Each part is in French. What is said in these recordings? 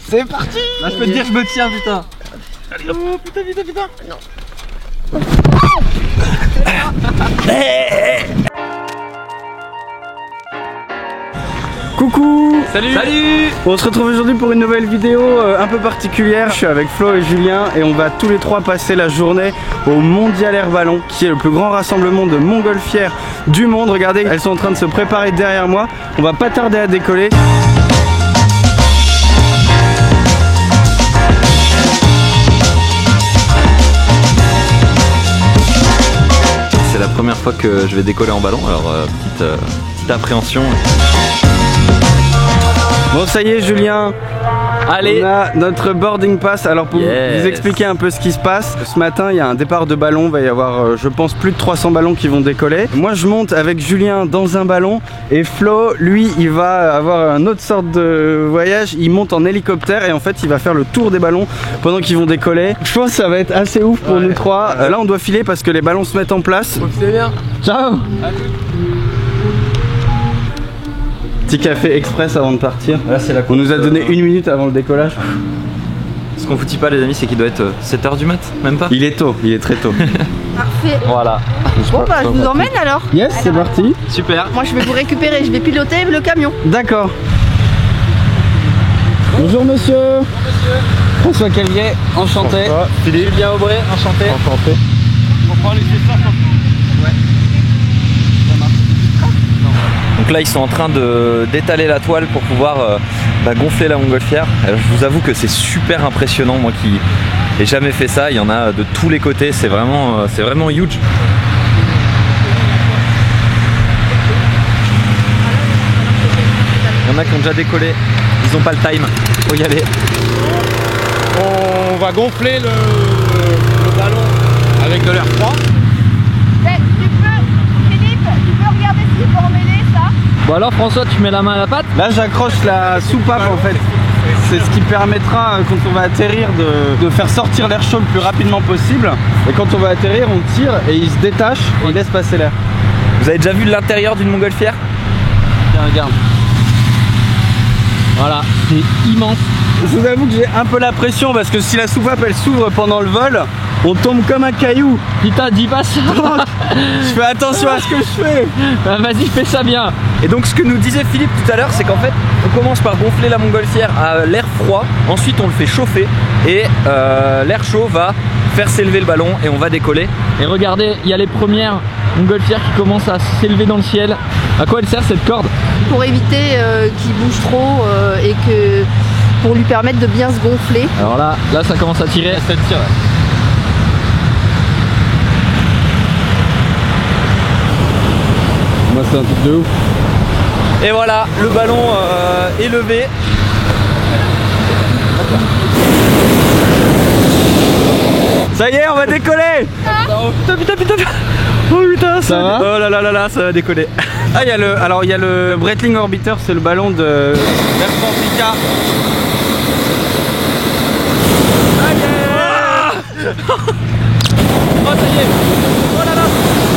C'est parti. Là je peux te dire je me tiens putain. Allez hop. Oh putain putain putain. Non. Coucou. Salut. Salut. On se retrouve aujourd'hui pour une nouvelle vidéo un peu particulière. Je suis avec Flo et Julien et on va tous les trois passer la journée au Mondial Air Ballon, qui est le plus grand rassemblement de montgolfières du monde. Regardez, elles sont en train de se préparer derrière moi. On va pas tarder à décoller. C'est la première fois que je vais décoller en ballon, alors petite appréhension. Bon ça y est Julien, allez, on a notre boarding pass. Alors pour vous expliquer un peu ce qui se passe, ce matin il y a un départ de ballon, il va y avoir je pense plus de 300 ballons qui vont décoller. Moi je monte avec Julien dans un ballon et Flo lui il va avoir une autre sorte de voyage, il monte en hélicoptère et en fait il va faire le tour des ballons pendant qu'ils vont décoller. Je pense que ça va être assez ouf pour nous trois. Là on doit filer parce que les ballons se mettent en place. C'est bien. Ciao. Petit café express avant de partir. Là, c'est la on nous a donné 1 minute avant le décollage. Ce qu'on vous dit pas les amis, c'est qu'il doit être 7 h du mat, même pas. Il est tôt, il est très tôt. Parfait. Voilà. Bon bah je vous emmène alors. Yes, c'est parti. Super. Moi je vais vous récupérer, je vais piloter le camion. D'accord. Bonjour monsieur. François Calvier, enchanté. Philippe Julien Aubray, enchanté. Enchanté. On prend les ça. Ouais. Donc là ils sont en train d'étaler la toile pour pouvoir gonfler la montgolfière. Alors, je vous avoue que c'est super impressionnant, moi qui n'ai jamais fait ça, il y en a de tous les côtés, c'est vraiment huge. Il y en a qui ont déjà décollé, ils n'ont pas le time, faut y aller. On va gonfler le ballon avec de l'air froid. Philippe, tu peux regarder s'il faut emmêler ça. Bon alors François, tu mets la main à la pâte. Là j'accroche la soupape en fait. C'est ce qui permettra quand on va atterrir de faire sortir l'air chaud le plus rapidement possible. Et quand on va atterrir on tire et il se détache et il laisse passer l'air. Vous avez déjà vu l'intérieur d'une montgolfière? Tiens regarde. Voilà, c'est immense. Je vous avoue que j'ai un peu la pression parce que si la soupape elle s'ouvre pendant le vol, on tombe comme un caillou. Putain, dis pas ça. Je fais attention à ce que je fais. Bah, vas-y, fais ça bien. Et donc ce que nous disait Philippe tout à l'heure, c'est qu'en fait on commence par gonfler la montgolfière à l'air froid, ensuite on le fait chauffer et l'air chaud va faire s'élever le ballon et on va décoller. Et regardez, il y a les premières montgolfières qui commencent à s'élever dans le ciel. À quoi elle sert cette corde? Pour éviter qu'il bouge trop et que pour lui permettre de bien se gonfler. Alors là ça commence à tirer. Ça tire. Moi c'est un truc de ouf. Et voilà, le ballon est levé. Ça y est, on va décoller. Oh putain, putain, putain. Oh putain, ça va. Oh là là là là, ça va décoller. Ah, il y a le Breitling Orbiter, c'est le ballon de Air Fortica. Oh ça y est. Oh là là.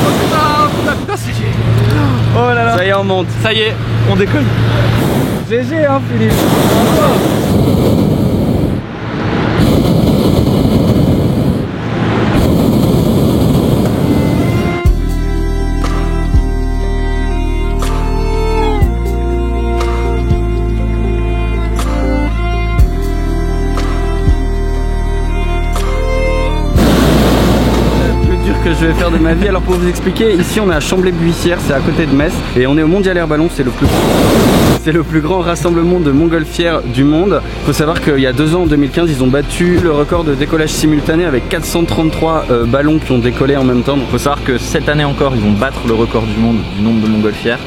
Oh putain, putain, ça y est. Oh là là. Ça y est, on monte. Ça y est, on décolle. GG hein Philippe. Que je vais faire de ma vie. Alors pour vous expliquer, ici on est à Chambly-Buissière, c'est à côté de Metz et on est au Mondial Air Ballon, c'est le plus grand rassemblement de montgolfières du monde. Il faut savoir qu'il y a 2 ans, en 2015, ils ont battu le record de décollage simultané avec 433 ballons qui ont décollé en même temps. Donc il faut savoir que cette année encore, ils vont battre le record du monde du nombre de montgolfières.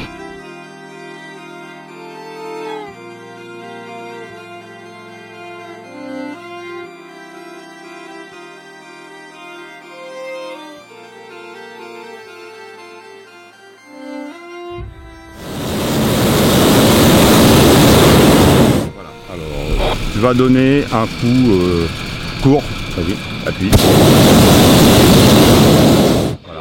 Tu vas donner un coup court. Vas-y, appuie. Voilà.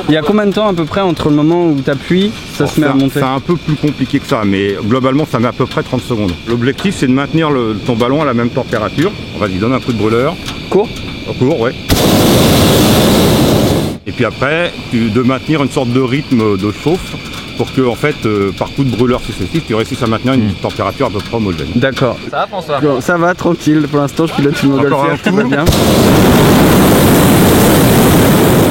Il y a combien de temps à peu près entre le moment où tu appuies, ça se met à monter? C'est un peu plus compliqué que ça, mais globalement ça met à peu près 30 secondes. L'objectif c'est de maintenir ton ballon à la même température. Vas-y, donne un coup de brûleur. Court? Court, ouais. Et puis après, de maintenir une sorte de rythme de chauffe pour que, en fait, par coup de brûleur successif, tu réussisses à maintenir une température à peu près homogène. D'accord. Ça va François? Bon, ça va, tranquille. Pour l'instant, je pilote une montgolfière, tout va bien.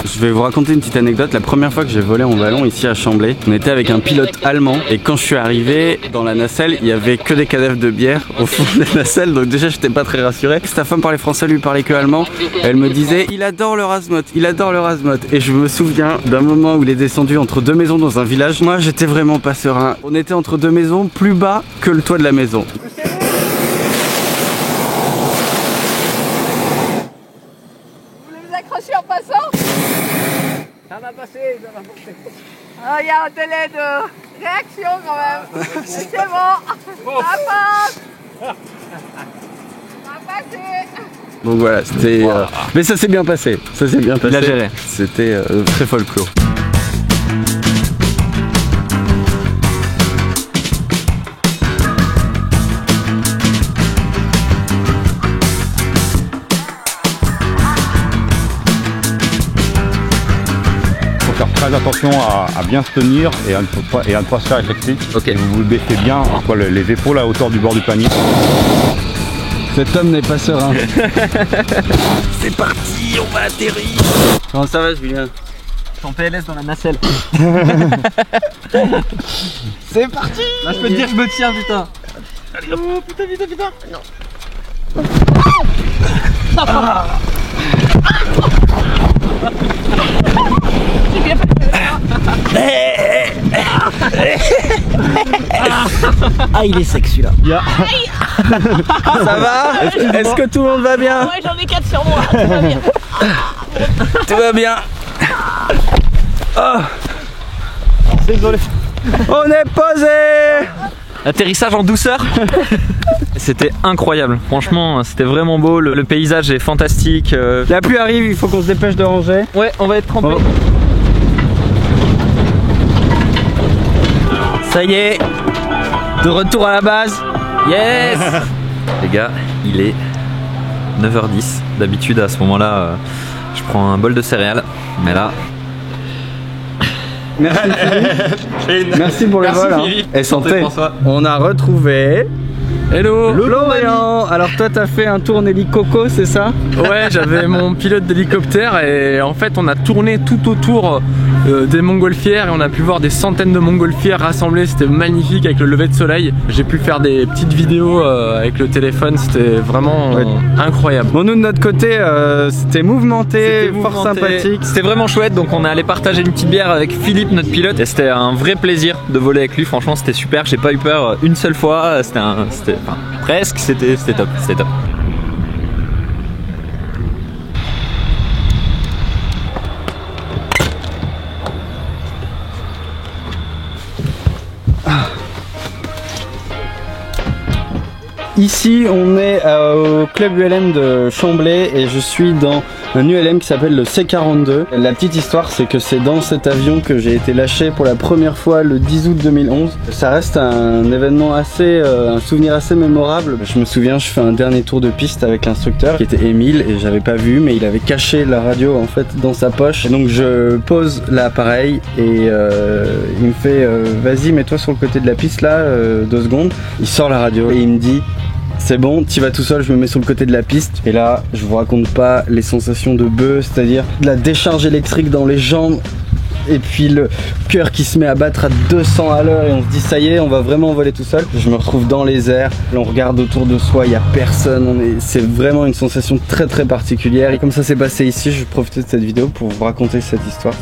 Je vais vous raconter une petite anecdote. La première fois que j'ai volé en ballon ici à Chambly, on était avec un pilote allemand et quand je suis arrivé dans la nacelle, il y avait que des cadavres de bière au fond de la nacelle, donc déjà j'étais pas très rassuré. Sa femme parlait français, lui parlait que allemand. Elle me disait il adore le Razmot, il adore le Razmot. Et je me souviens d'un moment où il est descendu entre deux maisons dans un village. Moi j'étais vraiment pas serein. On était entre deux maisons, plus bas que le toit de la maison. Accroché en passant. Ça va passer, ça va passer. Ah, il y a un délai de réaction quand même. C'est bon. Ça passe. Ça va passer. Donc voilà, c'était... Mais ça s'est bien passé. Ça s'est bien passé. Il a géré. C'était très folklore. Faire très attention à bien se tenir et à ne pas se faire éjecter. Ok. Et vous le baissez bien, les épaules à hauteur du bord du panier. Cet homme n'est pas serein. C'est parti, on va atterrir. Comment ça va, Julien? En PLS dans la nacelle. C'est parti. Là je peux te dire que je me tiens putain. Allez hop. Oh putain, putain, putain. Non. Ah il est sec celui-là. Ça va? Est-ce que tout le monde va bien? Ouais, j'en ai 4 sur moi, tout va bien. Tout va bien. Oh. Désolé. On est posé. Atterrissage en douceur. C'était incroyable, franchement c'était vraiment beau, le paysage est fantastique. La pluie arrive, il faut qu'on se dépêche de ranger. Ouais, on va être trempé. Oh. Ça y est, de retour à la base. Yes. Les gars, il est 9h10. D'habitude à ce moment-là, je prends un bol de céréales, mais là... Merci Philippe. Merci pour le vol. Philippe. Et santé. François. On a retrouvé... Hello. Florian. Alors toi t'as fait un tour en hélicoco, c'est ça? Ouais, j'avais mon pilote d'hélicoptère et en fait on a tourné tout autour des montgolfières et on a pu voir des centaines de montgolfières rassemblées, c'était magnifique avec le lever de soleil. J'ai pu faire des petites vidéos avec le téléphone, c'était vraiment incroyable. Bon, nous de notre côté c'était mouvementé, fort sympathique. C'était vraiment chouette, donc on est allé partager une petite bière avec Philippe, notre pilote, et c'était un vrai plaisir de voler avec lui, franchement c'était super, j'ai pas eu peur une seule fois, enfin, presque, c'était top, c'était top. Ici on est au club ULM de Chambly et je suis dans un ULM qui s'appelle le C42. La petite histoire c'est que c'est dans cet avion que j'ai été lâché pour la première fois le 10 août 2011. Ça reste un événement assez, un souvenir assez mémorable. Je me souviens, je fais un dernier tour de piste avec l'instructeur qui était Émile et j'avais pas vu mais il avait caché la radio en fait dans sa poche. Et donc je pose l'appareil et il me fait vas-y mets-toi sur le côté de la piste là 2 secondes. Il sort la radio et il me dit c'est bon, tu vas tout seul, je me mets sur le côté de la piste. Et là, je vous raconte pas les sensations de bœuf, c'est-à-dire de la décharge électrique dans les jambes. Et puis le cœur qui se met à battre à 200 à l'heure et on se dit ça y est, on va vraiment voler tout seul. Je me retrouve dans les airs, on regarde autour de soi, il n'y a personne, c'est vraiment une sensation très très particulière. Et comme ça s'est passé ici, je profitais de cette vidéo pour vous raconter cette histoire,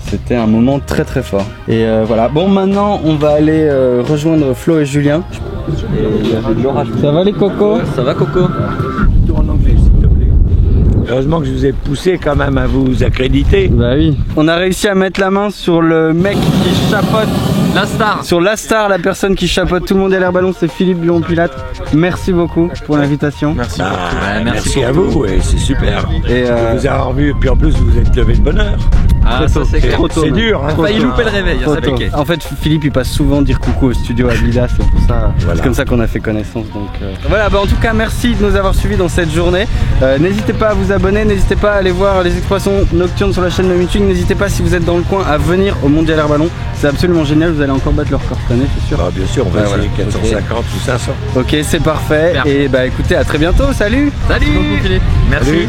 c'était un moment très très fort. Et voilà, bon maintenant on va aller rejoindre Flo et Julien. Ça va les cocos? Ça va Coco? En anglais, s'il te plaît. Heureusement que je vous ai poussé quand même à vous accréditer. Bah oui. On a réussi à mettre la main sur le mec qui chapeaute. La star. Sur la star, la personne qui chapeaute tout le monde à l'air ballon, c'est Philippe Buon-Pilatte. Merci beaucoup pour l'invitation. Merci. merci Merci à vous, ouais, c'est super. Et Je vous ai revu, et puis en plus vous êtes levé de bonne heure. Ah, ça c'est clair. Trop tôt, C'est même. dur, hein. Trop Failli tôt. louper le réveil, Trop ça tôt. piquait. En fait, Philippe il passe souvent dire coucou au studio Adidas, c'est pour ça. Voilà. C'est comme ça qu'on a fait connaissance. Donc voilà, bah en tout cas merci de nous avoir suivis dans cette journée. N'hésitez pas à vous abonner, n'hésitez pas à aller voir les expressions nocturnes sur la chaîne de Meeting. N'hésitez pas si vous êtes dans le coin à venir au Mondial Air Ballon. C'est absolument génial, vous allez encore battre leur record cette année, c'est sûr. Bah, bien sûr, on va Ouais, essayer voilà. 450 ou 500. Ok, c'est parfait. Super. Et bah écoutez, à très bientôt, salut. Salut. Merci. Salut.